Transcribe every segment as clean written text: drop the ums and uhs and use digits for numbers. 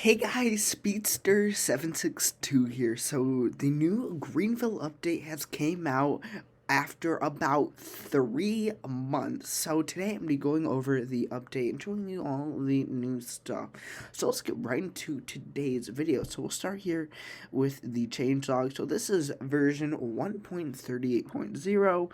Hey guys, Speedster762 here. So the new Greenville update has came out after about 3 months. So today I'm going to be going over the update and showing you all the new stuff. So let's get right into today's video. So we'll start here with the changelog. So this is version 1.38.0.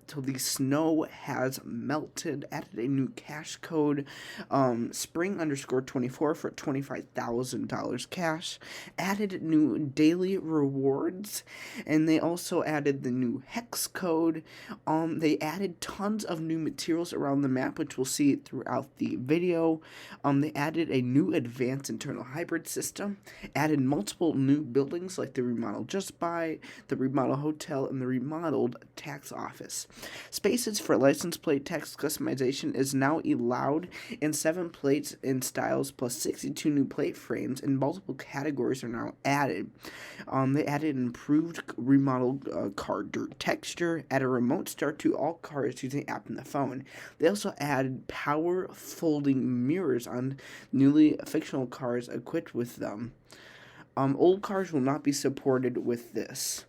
So the snow has melted, added a new cash code, spring_24 for $25,000 cash, added new daily rewards, and they also added the new hex code. They added tons of new materials around the map, which we'll see throughout the video. They added a new advanced internal hybrid system, added multiple new buildings like the remodeled Just Buy, the remodeled Hotel, and the remodeled tax office. Spaces for license plate text customization is now allowed in 7 plates and styles, plus 62 new plate frames, and multiple categories are now added. They added an improved remodeled car dirt texture, added a remote start to all cars using the app on the phone. They also added power folding mirrors on newly fictional cars equipped with them. Old cars will not be supported with this.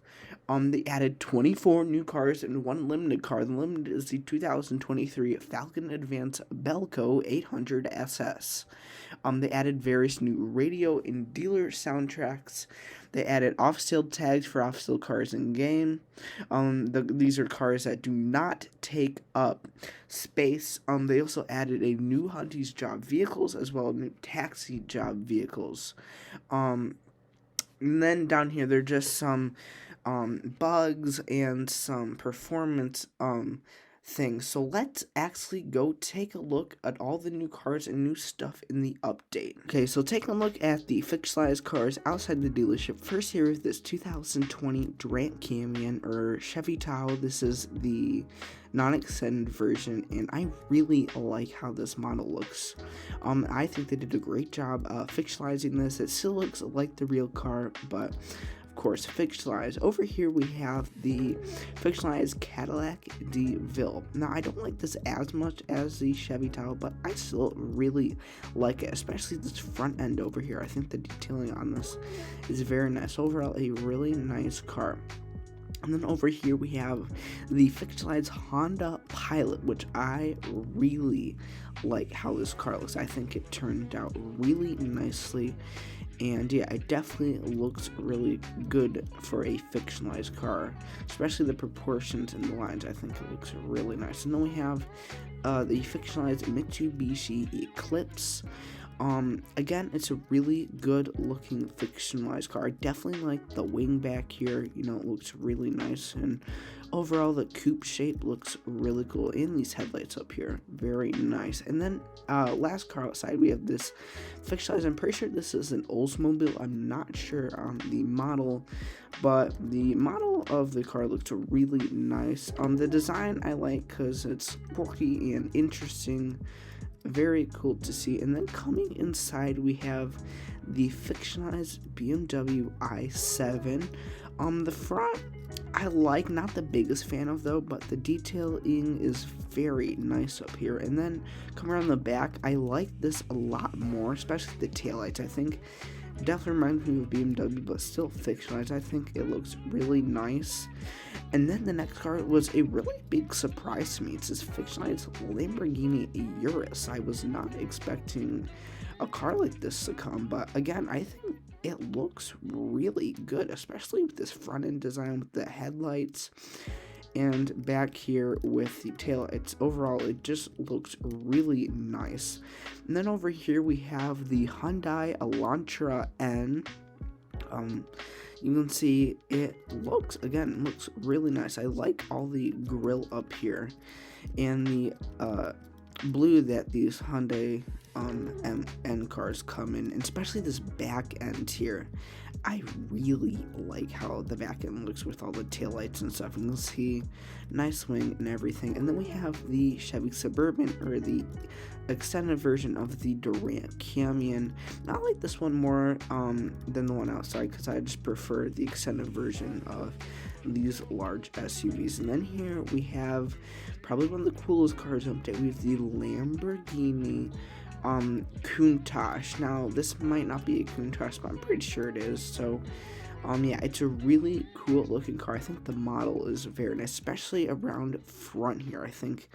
They added 24 new cars and one limited car. The limited is the 2023 Falcon Advance Belco 800 SS. They added various new radio and dealer soundtracks. They added off-sale tags for off-sale cars in game. These are cars that do not take up space. They also added a new Hunties job vehicles as well as new taxi job vehicles. And then down here, there are just some bugs and some performance things. So let's actually go take a look at all the new cars and new stuff in the update. Okay, so taking a look at the fixed cars outside the dealership. First here is this 2020 Durant Canyon or Chevy Tahoe. This is the non-extended version, and I really like how this model looks. I think they did a great job fictionalizing this. It still looks like the real car, but of course fictionalized. Over here we have the fictionalized Cadillac DeVille. Now I don't like this as much as the Chevy Tahoe, but I still really like it, especially this front end over here. I think the detailing on this is very nice. Overall, a really nice car. And then over here we have the fictionalized Honda Pilot, which I really like how this car looks. I think it turned out really nicely. And yeah, it definitely looks really good for a fictionalized car, especially the proportions and the lines. I think it looks really nice. And then we have the fictionalized Mitsubishi Eclipse. Again, it's a really good looking fictionalized car. I definitely like the wing back here. You know, it looks really nice, and overall the coupe shape looks really cool, and these headlights up here, very nice. And then last car outside, we have this fictionalized. I'm pretty sure this is an Oldsmobile. I'm not sure on the model, but the model of the car looks really nice. The design I like because it's quirky and interesting. Very cool to see. And then coming inside, we have the fictionalized BMW i7. The front I like, not the biggest fan of though, but the detailing is very nice up here. And then come around the back, I like this a lot more, especially the taillights. I think definitely reminds me of BMW, but still fictionalized. I think it looks really nice. And then the next car was a really big surprise to me. It's this fictionalized Lamborghini Urus. I was not expecting a car like this to come, but again, I think it looks really good, especially with this front end design with the headlights and back here with the taillights. Overall, it just looks really nice. And then over here we have the Hyundai Elantra N. You can see it looks really nice. I like all the grill up here and the blue that these Hyundai N cars come in, and especially this back end here. I really like how the back end looks with all the taillights and stuff. And you'll see nice wing and everything. And then we have the Chevy Suburban, or the extended version of the Durant Canyon. I like this one more than the one outside because I just prefer the extended version of these large SUVs. And then here we have probably one of the coolest cars update. We have the Lamborghini Countach. Now this might not be a Countach, but I'm pretty sure it is. So yeah, it's a really cool looking car. I think the model is very nice, especially around front here. I think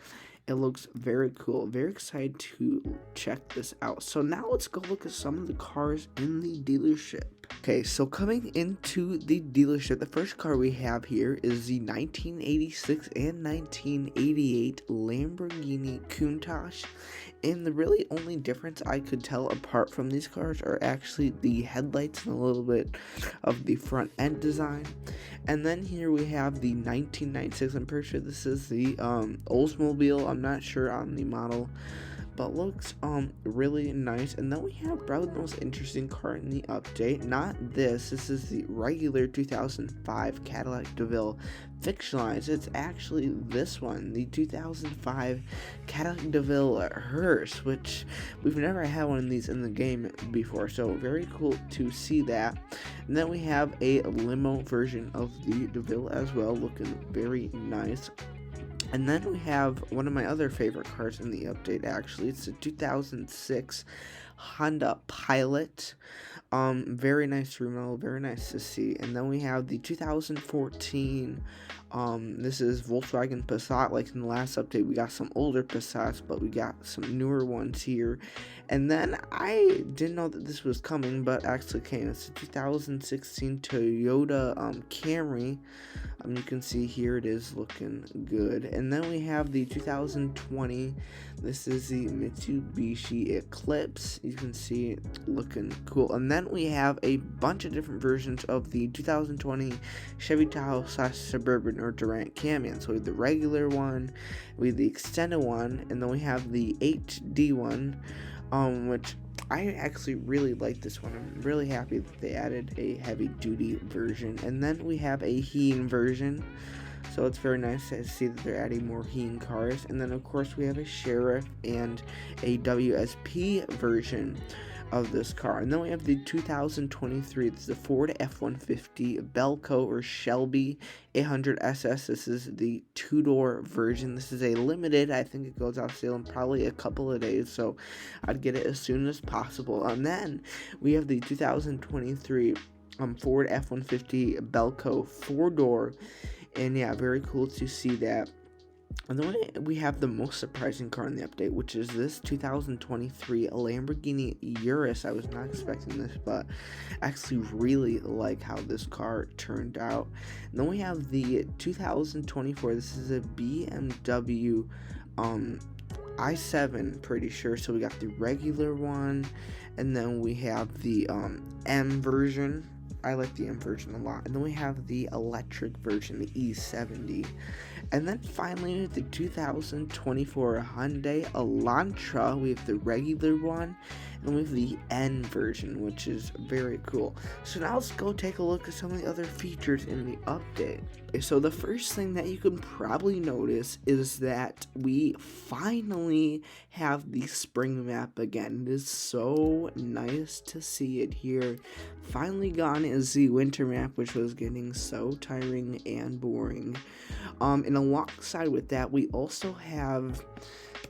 it looks very cool. Very excited to check this out. So now let's go look at some of the cars in the dealership. Okay, so coming into the dealership, the first car we have here is the 1986 and 1988 Lamborghini Countach. And the really only difference I could tell apart from these cars are actually the headlights and a little bit of the front end design. And then here we have the 1996. I'm pretty sure this is the Oldsmobile. I'm not sure on the model, but looks really nice. And then we have probably the most interesting car in the update. Not this. This is the regular 2005 Cadillac DeVille fictionalized. It's actually this one, the 2005 Cadillac DeVille Hearse, which we've never had one of these in the game before. So very cool to see that. And then we have a limo version of the DeVille as well, looking very nice. And then we have one of my other favorite cars in the update, actually. It's a 2006 Honda Pilot. Very nice remodel, very nice to see. And then we have the 2014, this is Volkswagen Passat. Like in the last update, we got some older Passats, but we got some newer ones here. And then I didn't know that this was coming, but actually came. It's a 2016 Toyota Camry. You can see here it is looking good. And then we have the 2020. This is the Mitsubishi Eclipse. You can see it looking cool. And then we have a bunch of different versions of the 2020 Chevy Tahoe / Suburban or Durant Camion. So we have the regular one, we have the extended one, and then we have the HD one, which I actually really like this one. I'm really happy that they added a heavy duty version. And then we have a Heen version. So it's very nice to see that they're adding more Heen cars. And then of course we have a Sheriff and a WSP version of this car. And then we have the 2023, it's the Ford F-150 Belco or Shelby 800SS. This is the two-door version. This is a limited. I think it goes out of sale in probably a couple of days, so I'd get it as soon as possible. And then we have the 2023 Ford F-150 Belco four-door, and yeah, very cool to see that. And then we have the most surprising car in the update, which is this 2023 Lamborghini Urus. I was not expecting this, but I actually really like how this car turned out. And then we have the 2024. This is a BMW i7, pretty sure. So we got the regular one, and then we have the M version. I like the M version a lot. And then we have the electric version, the E70. And then finally, the 2024 Hyundai Elantra. We have the regular one, and we have the N version, which is very cool. So now let's go take a look at some of the other features in the update. So the first thing that you can probably notice is that we finally have the spring map again. It is so nice to see it here. Finally gone is the winter map, which was getting so tiring and boring. And alongside with that, we also have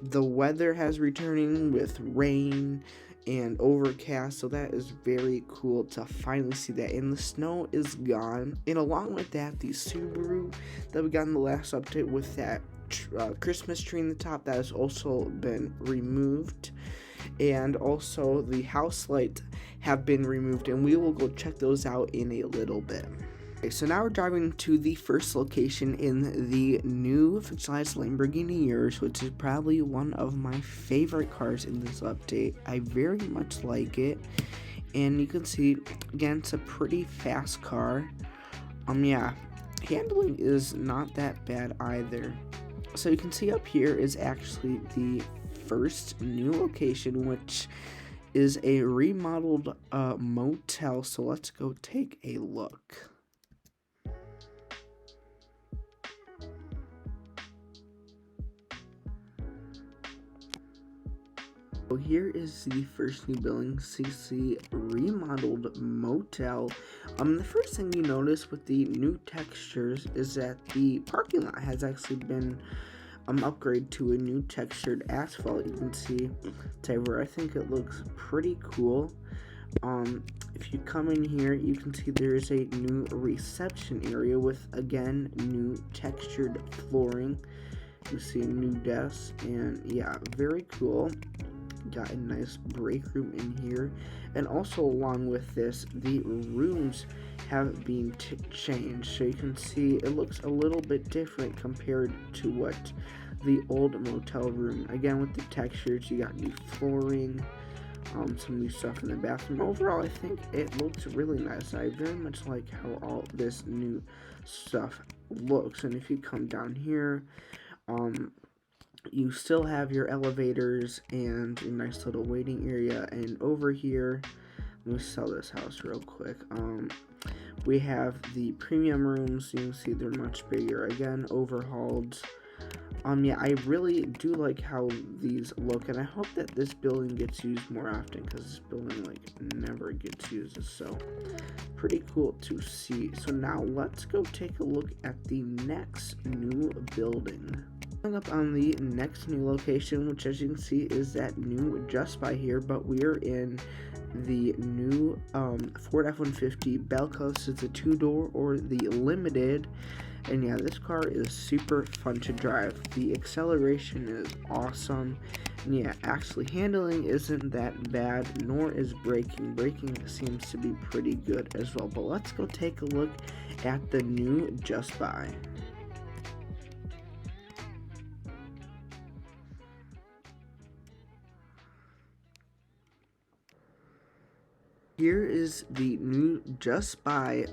the weather has returning with rain and overcast, so that is very cool to finally see that. And the snow is gone, and along with that, the Subaru that we got in the last update with that Christmas tree in the top, that has also been removed. And also the house lights have been removed, and we will go check those out in a little bit. Okay, so now we're driving to the first location in the new fictionalized Lamborghini Urus, which is probably one of my favorite cars in this update. I very much like it, and you can see, again, it's a pretty fast car. Yeah, handling is not that bad either. So you can see up here is actually the first new location, which is a remodeled motel. So let's go take a look. So here is the first new building, CC remodeled motel. The first thing you notice with the new textures is that the parking lot has actually been upgrade to a new textured asphalt. You can see it's everywhere. I think it looks pretty cool. If you come in here, you can see there is a new reception area with, again, new textured flooring. You see new desks, and yeah, very cool. Got a nice break room in here, and also along with this, the rooms have been changed, so you can see it looks a little bit different compared to what the old motel room. Again, with the textures, you got new flooring, some new stuff in the bathroom. Overall, I think it looks really nice. I very much like how all this new stuff looks. And if you come down here, you still have your elevators and a nice little waiting area. And over here, let me sell this house real quick. We have the premium rooms. You can see they're much bigger. Again, overhauled. Yeah, I really do like how these look, and I hope that this building gets used more often, because this building never gets used. So pretty cool to see. So now let's go take a look at the next new building. Coming up on the next new location, which as you can see is that new Just By here, but we're in the new Ford F-150 Belco. This is the 2-door or the Limited. And yeah, this car is super fun to drive. The acceleration is awesome. And yeah, actually handling isn't that bad, nor is braking. Braking seems to be pretty good as well. But let's go take a look at the new Just By. Here is the new Just By.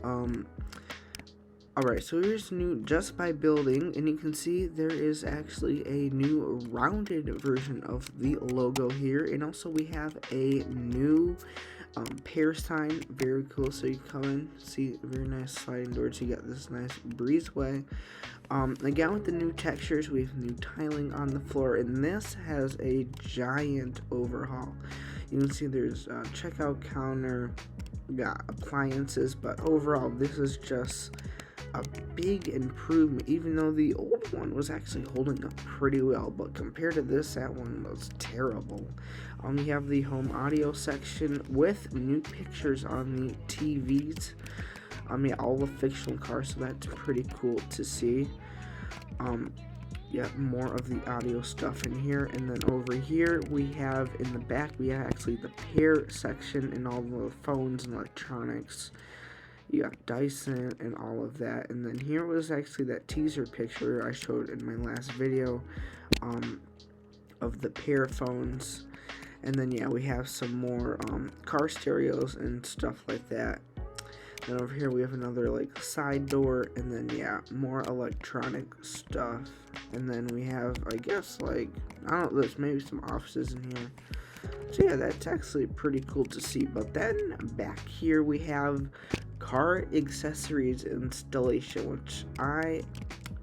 Alright, so here's the new Just By building, and you can see there is actually a new rounded version of the logo here, and also we have a new pear sign. Very cool. So you come in, see very nice sliding doors. You got this nice breezeway. Again, with the new textures, we have new tiling on the floor, and this has a giant overhaul. You can see there's a checkout counter, we got appliances, but overall this is just a big improvement, even though the old one was actually holding up pretty well, but compared to this, that one was terrible. You have the home audio section with new pictures on the TVs. Yeah, all the fictional cars, so that's pretty cool to see. Yeah, more of the audio stuff in here, and then over here we have in the back, we have actually the pair section and all the phones and electronics. You got Dyson and all of that, and then here was actually that teaser picture I showed in my last video of the pair phones. And then yeah, we have some more car stereos and stuff like that. Then over here we have another side door, and then yeah, more electronic stuff. And then we have, I guess, I don't know, there's maybe some offices in here. So yeah, that's actually pretty cool to see. But then back here we have car accessories installation, which I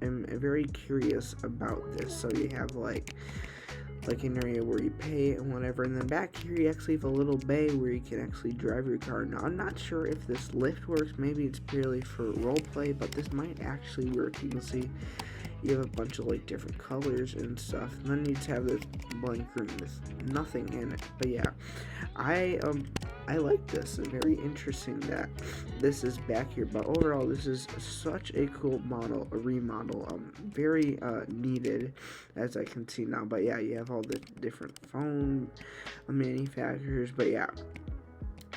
am very curious about this. So you have an area where you pay and whatever, and then back here you actually have a little bay where you can actually drive your car. Now I'm not sure if this lift works, maybe it's purely for role play, but this might actually work. You can see you have a bunch of different colors and stuff, and then you just have this blank room with nothing in it. But yeah, I like this. It's very interesting that this is back here, but overall this is such a cool model, a remodel, very needed, as I can see now. But yeah, you have all the different phone manufacturers, but yeah,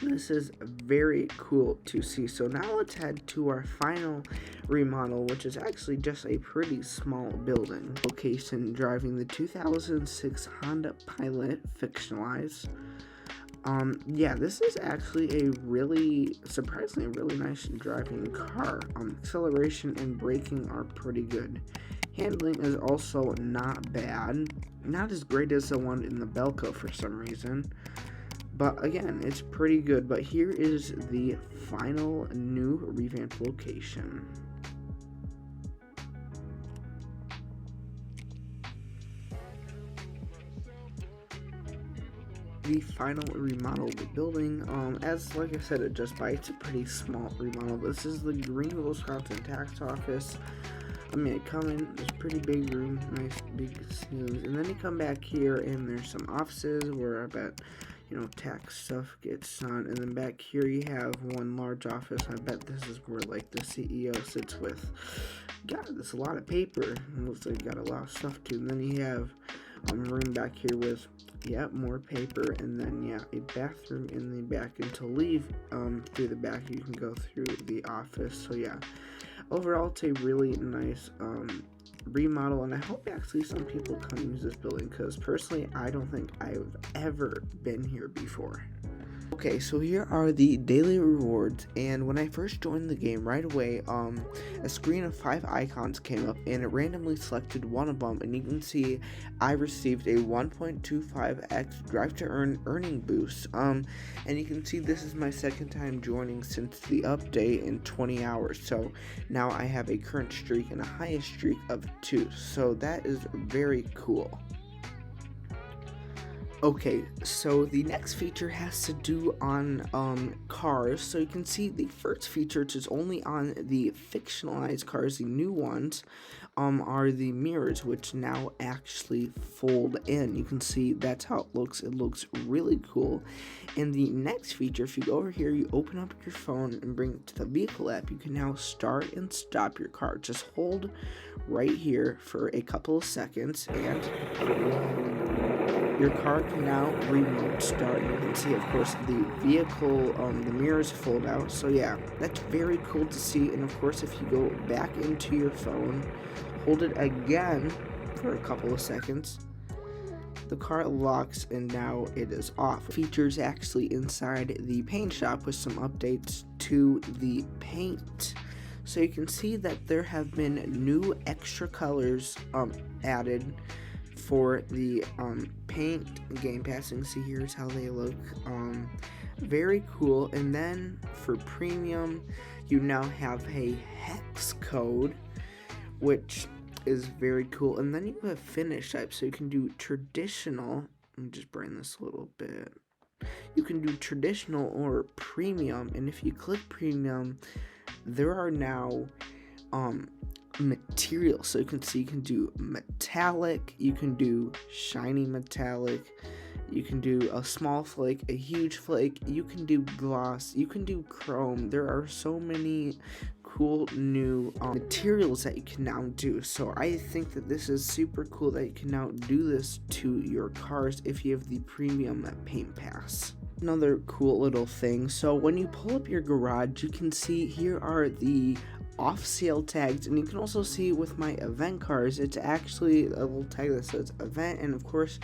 this is very cool to see. So now let's head to our final remodel, which is actually just a pretty small building. Location, driving the 2006 Honda Pilot fictionalized. Yeah, this is actually a surprisingly really nice driving car. Acceleration and braking are pretty good. Handling is also not bad. Not as great as the one in the Belco for some reason. But again, it's pretty good. But here is the final new revamped location. The final remodel of the building, like I said, it's a pretty small remodel. This is the Greenville, Wisconsin tax office. I mean, I come in, there's a pretty big room, nice big ceilings, and then you come back here and there's some offices where I bet, tax stuff gets done, and then back here you have one large office. I bet this is where like the CEO sits with. God, there's a lot of paper. It looks like you got a lot of stuff too. And then you have a room back here with more paper, and then a bathroom in the back. And to leave through the back, you can go through the office. So overall it's a really nice remodel, and I hope actually some people come use this building, because personally I don't think I've ever been here before. Okay, so here are the daily rewards, and when I first joined the game, right away, a screen of 5 icons came up, and it randomly selected one of them, and you can see I received a 1.25x drive to earn earning boost, and you can see this is my second time joining since the update in 20 hours, so now I have a current streak and a highest streak of 2, so that is very cool. Okay, so the next feature has to do on cars. So you can see the first feature, which is only on the fictionalized cars, the new ones, are the mirrors, which now actually fold in. You can see that's how it looks. It looks really cool. And the next feature, if you go over here, you open up your phone and bring it to the vehicle app, you can now start and stop your car. Just hold right here for a couple of seconds, and your car can now remote start. You can see, of course, the vehicle, the mirrors fold out. So that's very cool to see. And of course, if you go back into your phone, hold it again for a couple of seconds, the car locks and now it is off. Features actually inside the paint shop with some updates to the paint. So you can see that there have been new extra colors added for the paint game passing. See, here's how they look. Very cool. And then for premium, you now have a hex code, which is very cool. And then you have finish type, so you can do traditional. Let me just bring this a little bit. You can do traditional or premium, and if you click premium, there are now materials. So you can see, you can do metallic, you can do shiny metallic, you can do a small flake, a huge flake, you can do gloss, you can do chrome. There are so many cool new materials that you can now do. So I think that this is super cool that you can now do this to your cars if you have the premium paint pass. Another cool little thing, so when you pull up your garage, you can see here are the off sale tags, and you can also see with my event cars, it's actually a little tag that says event, and of course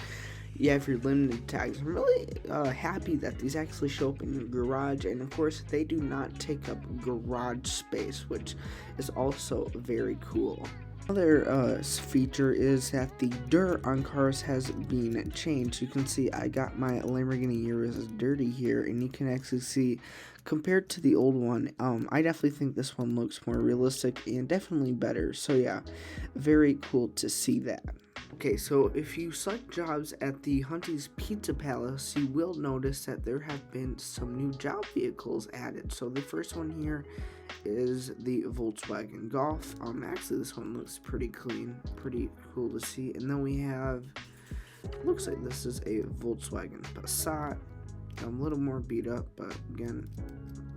you have your limited tags. I'm really happy that these actually show up in your garage, and of course they do not take up garage space, which is also very cool. Another feature is that the dirt on cars has been changed. You can see I got my Lamborghini Urus dirty here, and you can actually see compared to the old one, I definitely think this one looks more realistic and definitely better. So very cool to see that. Okay, so if you select jobs at the Hunty's Pizza Palace, you will notice that there have been some new job vehicles added. So the first one here is the Volkswagen Golf. Actually this one looks pretty clean, pretty cool to see. And then we have, looks like this is a Volkswagen Passat. A little more beat up, but again,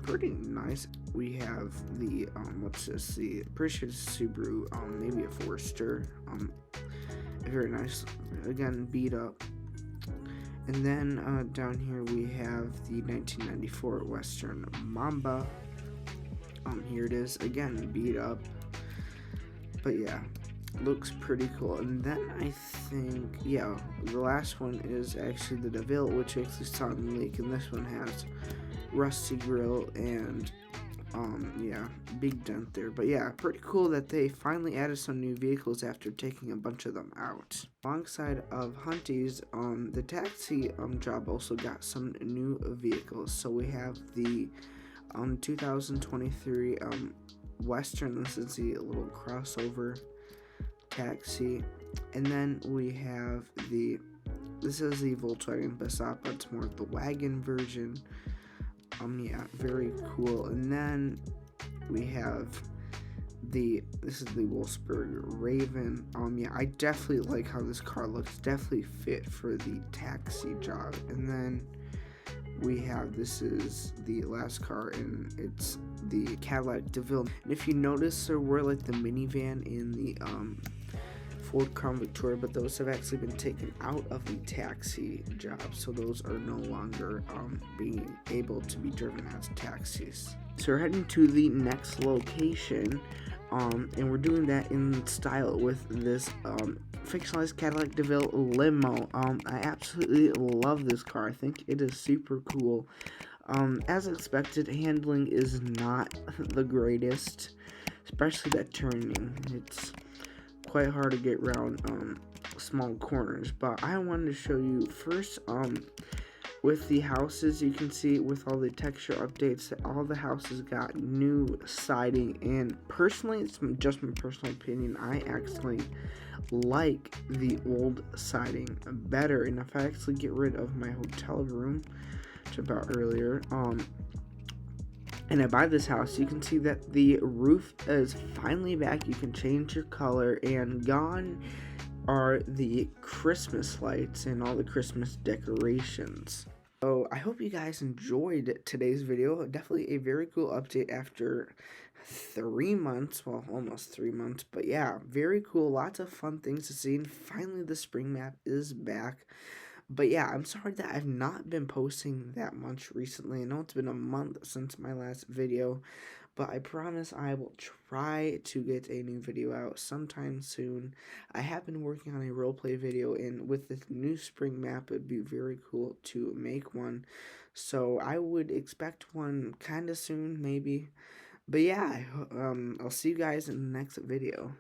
pretty nice. We have the what's this? The pretty sure it's Subaru, maybe a Forester. Very nice. Again, beat up. And then down here we have the 1994 Western Mamba. Here it is again, beat up. But looks pretty cool. And then I think the last one is actually the DeVille, which actually saw in the leak, and this one has rusty grill and big dent there. But pretty cool that they finally added some new vehicles after taking a bunch of them out. Alongside of Hunty's, the taxi job also got some new vehicles. So we have the 2023 Western. This is the little crossover taxi, and then we have this is the Volkswagen Passat, but it's more of the wagon version. Very cool. And then we have this is the Wolfsburg Raven. Yeah, I definitely like how this car looks. Definitely fit for the taxi job. And then we have, this is the last car, and it's the Cadillac DeVille. And if you notice, there were like the minivan in the Ford Crown Victoria, but those have actually been taken out of the taxi job, so those are no longer being able to be driven as taxis. So we're heading to the next location, and we're doing that in style with this fictionalized Cadillac DeVille limo. I absolutely love this car. I think it is super cool. As expected, handling is not the greatest, especially that turning. It's quite hard to get around small corners, but I wanted to show you first with the houses. You can see with all the texture updates that all the houses got new siding, and personally, it's just my personal opinion, I actually like the old siding better. And if I actually get rid of my hotel room, which about earlier, and I buy this house, you can see that the roof is finally back. You can change your color, and gone are the Christmas lights and all the Christmas decorations. So I hope you guys enjoyed today's video. Definitely a very cool update after 3 months, well, almost 3 months, but yeah, very cool. Lots of fun things to see, and finally the spring map is back. But yeah, I'm sorry that I've not been posting that much recently. I know it's been a month since my last video, but I promise I will try to get a new video out sometime soon. I have been working on a roleplay video, and with this new spring map, it'd be very cool to make one. So I would expect one kind of soon, maybe. But yeah, I'll see you guys in the next video.